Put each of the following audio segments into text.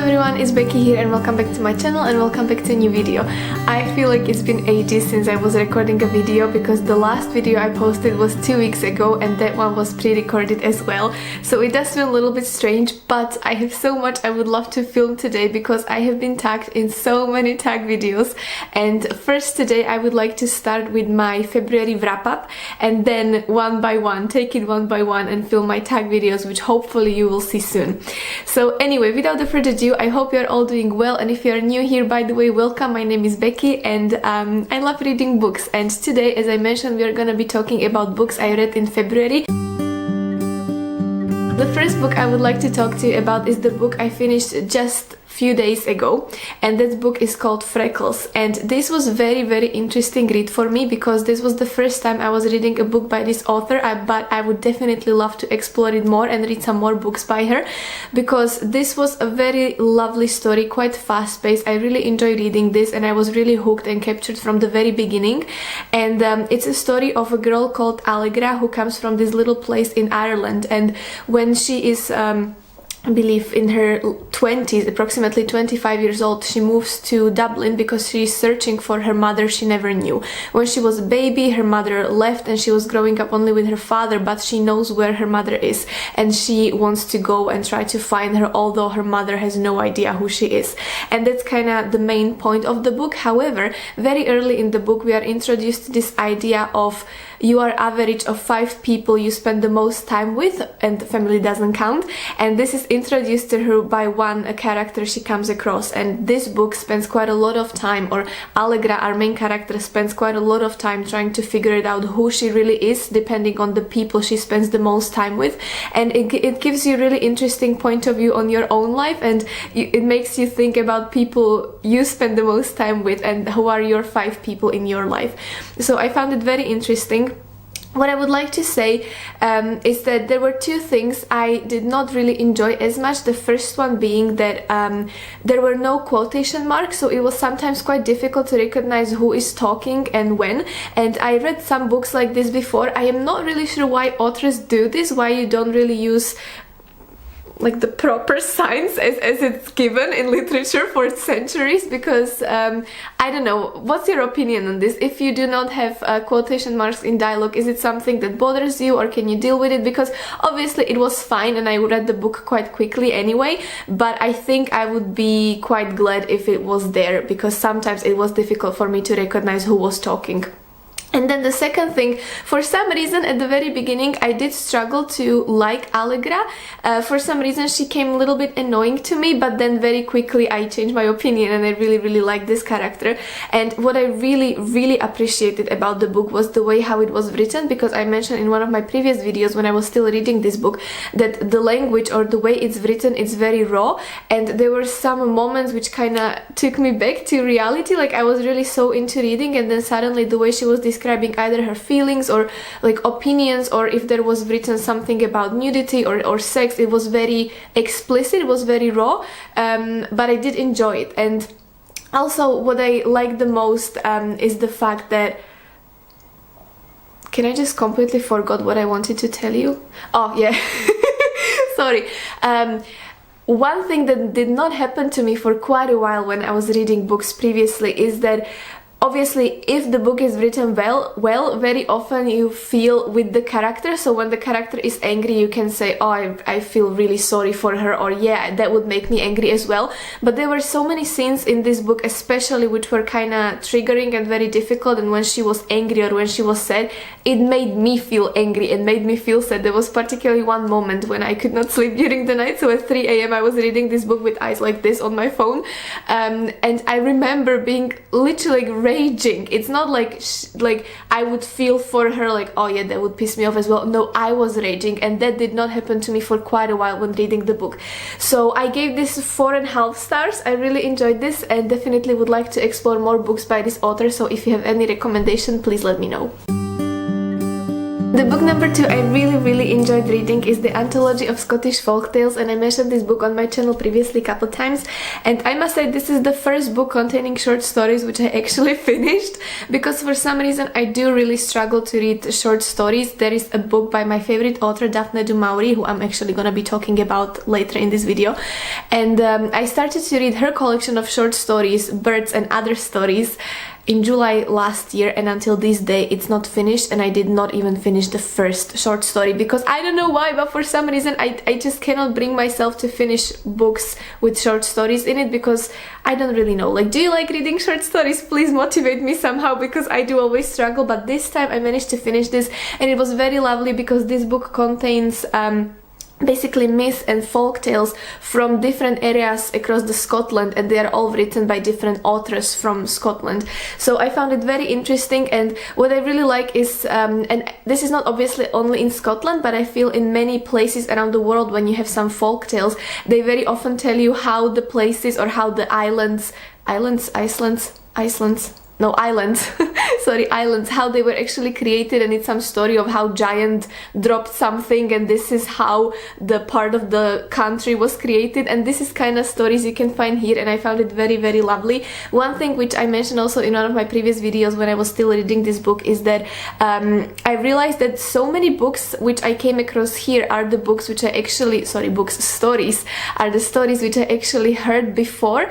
everyone, it's Becky here and welcome back to my channel and welcome back to a new video. I feel like it's been ages since I was recording a video because the last video I posted was 2 weeks ago and that one was pre-recorded as well. So it does feel a little bit strange, but I have so much I would love to film today because I have been tagged in so many tag videos. And first today I would like to start with my February wrap-up and then one by one, take it one by one and film my tag videos, which hopefully you will see soon. So anyway, without further ado, I hope you're all doing well, and if you're new here, by the way, welcome. My name is Becky and I love reading books, and today, as I mentioned, we are gonna be talking about books I read in February. The first book I would like to talk to you about is the book I finished just few days ago, and that book is called Freckles. And this was very interesting read for me because this was the first time I was reading a book by this author, but I would definitely love to explore it more and read some more books by her because this was a very lovely story, quite fast-paced. I really enjoyed reading this and I was really hooked and captured from the very beginning. And it's a story of a girl called Allegra who comes from this little place in Ireland, and when she is I believe in her 20s, approximately 25 years old, she moves to Dublin because she is searching for her mother she never knew. When she was a baby, her mother left and she was growing up only with her father, but she knows where her mother is and she wants to go and try to find her, although her mother has no idea who she is. And that's kind of the main point of the book. However, very early in the book we are introduced to this idea of you are average of 5 people you spend the most time with, and family doesn't count, and this is introduced to her by a character she comes across. And this book spends quite a lot of time, or Allegra, our main character, spends quite a lot of time trying to figure it out who she really is depending on the people she spends the most time with, and it gives you really interesting point of view on your own life, and it makes you think about people you spend the most time with and who are your 5 people in your life. So I found it very interesting. What I would like to say is that there were 2 things I did not really enjoy as much. The first one being that there were no quotation marks, so it was sometimes quite difficult to recognize who is talking and when. And I read some books like this before. I am not really sure why authors do this, why you don't really use like the proper signs as it's given in literature for centuries, because I don't know, what's your opinion on this? If you do not have quotation marks in dialogue, is it something that bothers you or can you deal with it? Because obviously it was fine and I read the book quite quickly anyway, but I think I would be quite glad if it was there because sometimes it was difficult for me to recognize who was talking. And then the second thing, for some reason at the very beginning I did struggle to like Allegra. For some reason she came a little bit annoying to me, but then very quickly I changed my opinion and I really liked this character. And what I really appreciated about the book was the way how it was written, because I mentioned in one of my previous videos when I was still reading this book that the language or the way it's written is very raw, and there were some moments which kind of took me back to reality. Like I was really so into reading and then suddenly the way she was describing either her feelings or like opinions, or if there was written something about nudity or sex, it was very explicit, it was very raw, but I did enjoy it. And also what I like the most is the fact that I just completely forgot what I wanted to tell you. Oh yeah. Sorry. One thing that did not happen to me for quite a while when I was reading books previously is that obviously, if the book is written well, very often you feel with the character. So when the character is angry, you can say, oh, I feel really sorry for her, or yeah, that would make me angry as well. But there were so many scenes in this book, especially, which were kind of triggering and very difficult. And when she was angry or when she was sad, it made me feel angry and made me feel sad. There was particularly one moment when I could not sleep during the night. So at 3 AM I was reading this book with eyes like this on my phone. And I remember being literally raging. It's not like I would feel for her like, oh yeah, that would piss me off as well. No, I was raging, and that did not happen to me for quite a while when reading the book. So I gave this 4.5 stars. I really enjoyed this and definitely would like to explore more books by this author. So if you have any recommendation, please let me know. The book number 2 I really enjoyed reading is the Anthology of Scottish Folktales, and I mentioned this book on my channel previously a couple times, and I must say this is the first book containing short stories which I actually finished, because for some reason I do really struggle to read short stories. There is a book by my favorite author Daphne du Maurier, who I'm actually gonna be talking about later in this video, and I started to read her collection of short stories, Birds and Other Stories, in July last year, and until this day it's not finished, and I did not even finish the first short story because I don't know why, but for some reason I just cannot bring myself to finish books with short stories in it, because I don't really know. Like, do you like reading short stories? Please motivate me somehow, because I do always struggle, but this time I managed to finish this, and it was very lovely because this book contains basically myths and folk tales from different areas across the Scotland, and they are all written by different authors from Scotland. So I found it very interesting, and what I really like is and this is not obviously only in Scotland, but I feel in many places around the world when you have some folk tales, they very often tell you how the places or how the islands sorry, islands, how they were actually created, and it's some story of how giant dropped something, and this is how the part of the country was created, and this is kind of stories you can find here, and I found it very lovely. One thing which I mentioned also in one of my previous videos when I was still reading this book is that I realized that so many books which I came across here are the books which I actually, stories are the stories which I actually heard before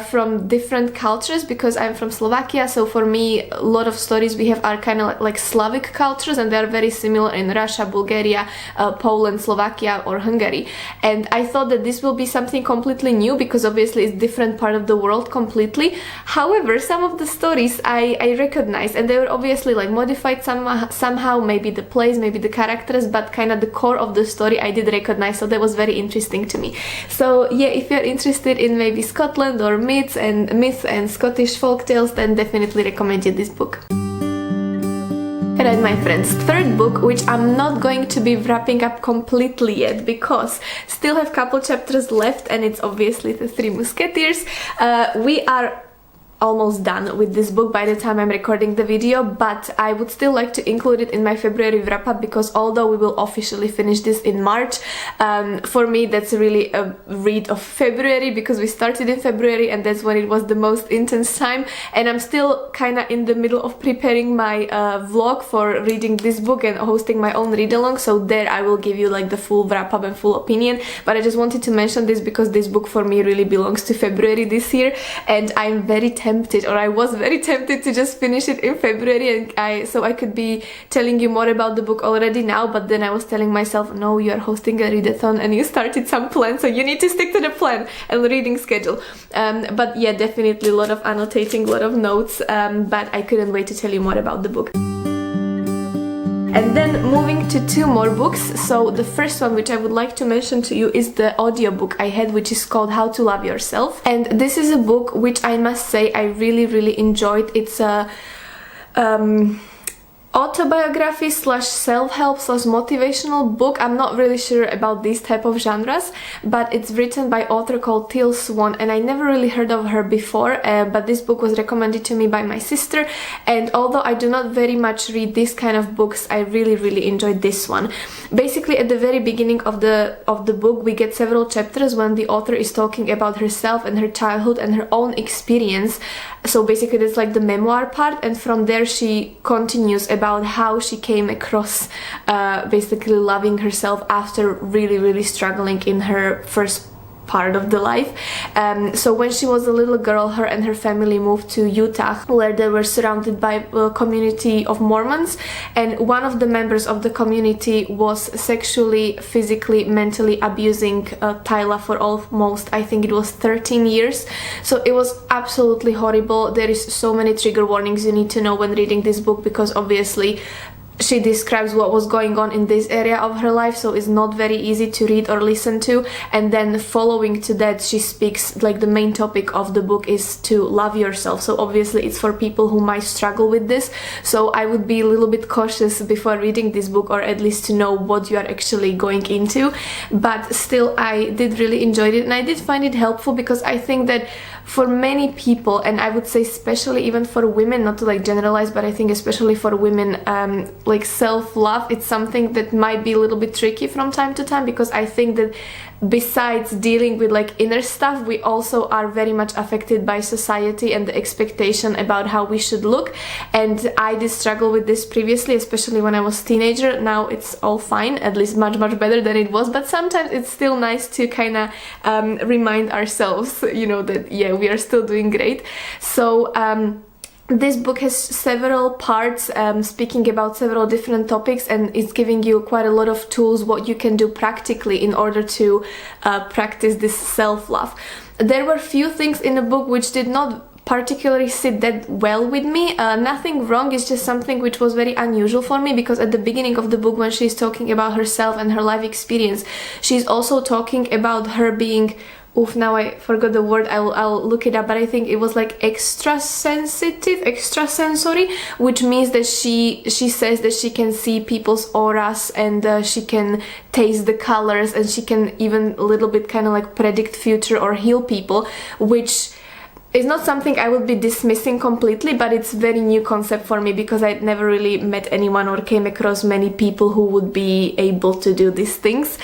from different cultures, because I'm from Slovakia. So for me, a lot of stories we have are kind of like Slavic cultures, and they are very similar in Russia, Bulgaria, Poland, Slovakia or Hungary. And I thought that this will be something completely new, because obviously it's different part of the world completely. However, some of the stories I recognized, and they were obviously like modified somehow, maybe the place, maybe the characters, but kind of the core of the story I did recognize, so that was very interesting to me. So yeah, if you're interested in maybe Scotland or myths and Scottish folk tales, then definitely recommend you this book. Alright, my friends, third book, which I'm not going to be wrapping up completely yet because still have couple chapters left, and it's obviously the Three Musketeers. We are almost done with this book by the time I'm recording the video, but I would still like to include it in my February wrap-up, because although we will officially finish this in March, for me that's really a read of February, because we started in February and that's when it was the most intense time, and I'm still kind of in the middle of preparing my vlog for reading this book and hosting my own read-along, so there I will give you like the full wrap-up and full opinion, but I just wanted to mention this because this book for me really belongs to February this year, and I'm very tempted, or I was very tempted to just finish it in February, and so I could be telling you more about the book already now, but then I was telling myself, no, you are hosting a readathon and you started some plan, so you need to stick to the plan and reading schedule. But yeah, definitely a lot of annotating, a lot of notes, but I couldn't wait to tell you more about the book. And then moving to two more books. So the first one which I would like to mention to you is the audiobook I had, which is called How to Love Yourself. And this is a book which I must say I really enjoyed. It's a autobiography slash self-help slash motivational book. I'm not really sure about these type of genres, but it's written by author called Teal Swan, and I never really heard of her before, but this book was recommended to me by my sister, and although I do not very much read this kind of books, I really enjoyed this one. Basically, at the very beginning of the book, we get several chapters when the author is talking about herself and her childhood and her own experience. So basically it's like the memoir part, and from there she continues about how she came across basically loving herself after really struggling in her first part of the life. So when she was a little girl, her and her family moved to Utah, where they were surrounded by a community of Mormons, and one of the members of the community was sexually, physically, mentally abusing Tyla for almost, I think it was 13 years. So it was absolutely horrible. There is so many trigger warnings you need to know when reading this book, because obviously she describes what was going on in this area of her life, so it's not very easy to read or listen to. And then following to that, she speaks, like the main topic of the book is to love yourself, so obviously it's for people who might struggle with this, so I would be a little bit cautious before reading this book, or at least to know what you are actually going into. But still, I did really enjoy it, and I did find it helpful, because I think that for many people, and I would say especially even for women, not to like generalize, but I think especially for women, like self-love, it's something that might be a little bit tricky from time to time, because I think that besides dealing with like inner stuff, we also are very much affected by society and the expectation about how we should look. And I did struggle with this previously, especially when I was a teenager. Now it's all fine, at least much better than it was, but sometimes it's still nice to kind of remind ourselves, you know, that yeah, we are still doing great. So this book has several parts, speaking about several different topics, and it's giving you quite a lot of tools what you can do practically in order to practice this self-love. There were few things in the book which did not particularly sit that well with me. Nothing wrong, it's just something which was very unusual for me, because at the beginning of the book, when she's talking about herself and her life experience, she's also talking about her being, now I forgot the word, I'll look it up, but I think it was like extrasensory, which means that she says that she can see people's auras, and she can taste the colors, and she can even a little bit kind of like predict future or heal people, which is not something I would be dismissing completely, but it's a very new concept for me, because I'd never really met anyone or came across many people who would be able to do these things.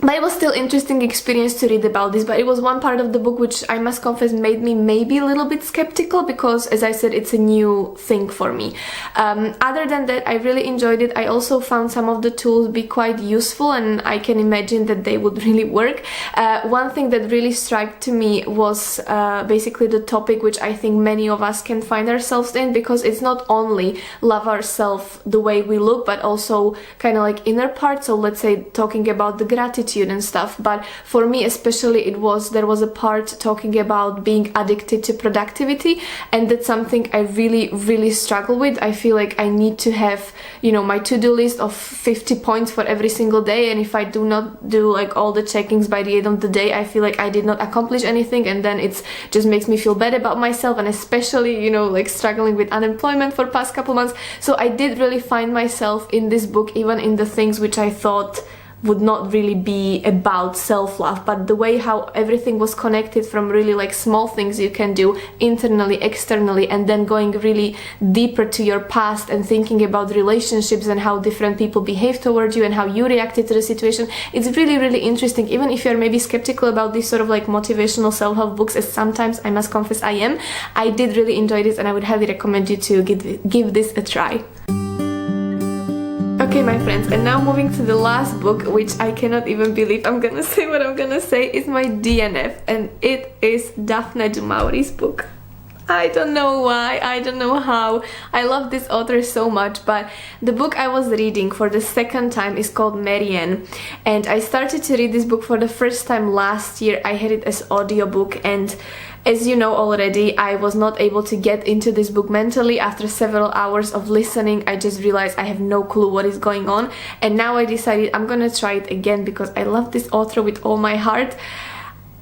But it was still interesting experience to read about this, but it was one part of the book which I must confess made me maybe a little bit skeptical, because as I said, it's a new thing for me. Other than that, I really enjoyed it. I also found some of the tools be quite useful, and I can imagine that they would really work. One thing that really struck to me was basically the topic which I think many of us can find ourselves in, because it's not only love ourselves the way we look, but also kind of like inner part. So let's say talking about the gratitude and stuff, but for me especially there was a part talking about being addicted to productivity, and that's something I really struggle with. I feel like I need to have, you know, my to-do list of 50 points for every single day, and if I do not do like all the checkings by the end of the day, I feel like I did not accomplish anything, and then it's just makes me feel bad about myself, and especially, you know, like struggling with unemployment for past couple months. So I did really find myself in this book, even in the things which I thought would not really be about self-love, but the way how everything was connected, from really like small things you can do internally, externally, and then going really deeper to your past and thinking about relationships and how different people behave towards you and how you reacted to the situation. It's really interesting, even if you're maybe skeptical about these sort of like motivational self-help books, as sometimes I must confess I am. I did really enjoy this, and I would highly recommend you to give this a try. Okay, my friends, and now moving to the last book, which I cannot even believe I'm gonna say what I'm gonna say, is my DNF, and it is Daphne du Maurier's book. I don't know why, I don't know how. I love this author so much, but the book I was reading for the second time is called Marianne, and I started to read this book for the first time last year. I had it as audiobook, and as you know already, I was not able to get into this book mentally. After several hours of listening, I just realized I have no clue what is going on, and now I decided I'm gonna try it again, because I love this author with all my heart.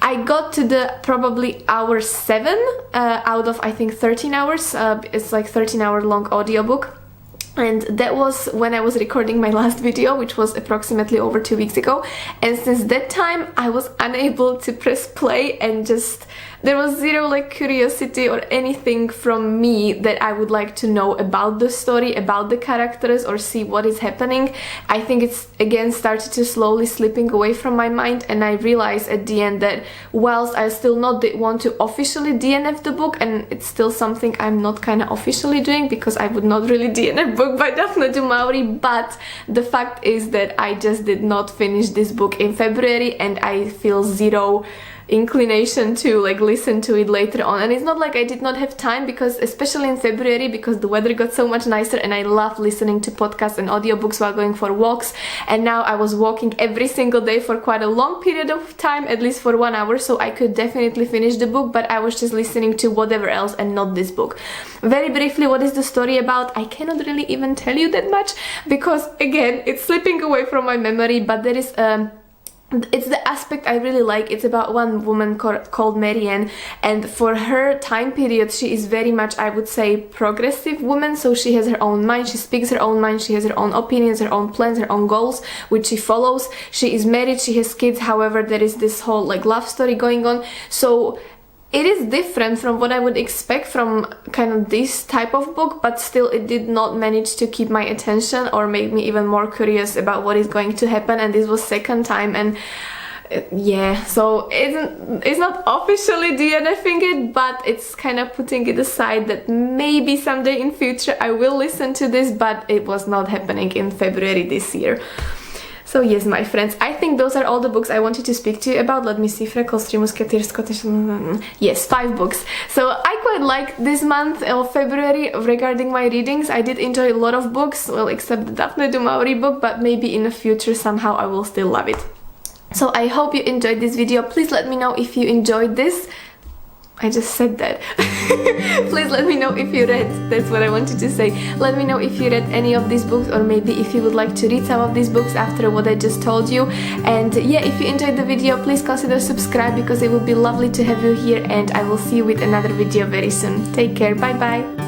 I got to the probably hour 7 out of I think 13 hours. It's like 13-hour long audiobook. And that was when I was recording my last video, which was approximately over 2 weeks ago. And since that time, I was unable to press play, and just there was zero like curiosity or anything from me that I would like to know about the story, about the characters, or see what is happening. I think it's again started to slowly slipping away from my mind, and I realized at the end that whilst I still not want to officially DNF the book, and it's still something I'm not kind of officially doing, because I would not really DNF book by Daphne du Maurier, but the fact is that I just did not finish this book in February, and I feel zero inclination to like listen to it later on. And it's not like I did not have time, because especially in February, because the weather got so much nicer, and I love listening to podcasts and audiobooks while going for walks, and now I was walking every single day for quite a long period of time, at least for 1 hour, so I could definitely finish the book, but I was just listening to whatever else and not this book. Very briefly, what is the story about? I cannot really even tell you that much, because again, it's slipping away from my memory, but there is it's the aspect I really like. It's about one woman called Marianne, and for her time period, she is very much, I would say, progressive woman. So she has her own mind, she speaks her own mind, she has her own opinions, her own plans, her own goals, which she follows. She is married, she has kids, however, there is this whole like love story going on. So it is different from what I would expect from kind of this type of book, but still it did not manage to keep my attention or make me even more curious about what is going to happen, and this was second time, and yeah, so it's not officially DNFing it, but it's kind of putting it aside that maybe someday in future I will listen to this, but it was not happening in February this year. So yes, my friends, I think those are all the books I wanted to speak to you about. Let me see, Freckles, Three Musketeers, Scottish... Yes, 5 books. So I quite liked this month of February regarding my readings. I did enjoy a lot of books, well, except the Daphne du Maurier book, but maybe in the future somehow I will still love it. So I hope you enjoyed this video. Please let me know if you enjoyed this. I just said that. Please let me know if you read, that's what I wanted to say. Let me know if you read any of these books, or maybe if you would like to read some of these books after what I just told you. And yeah, if you enjoyed the video, please consider subscribe, because it would be lovely to have you here, and I will see you with another video very soon. Take care, bye bye!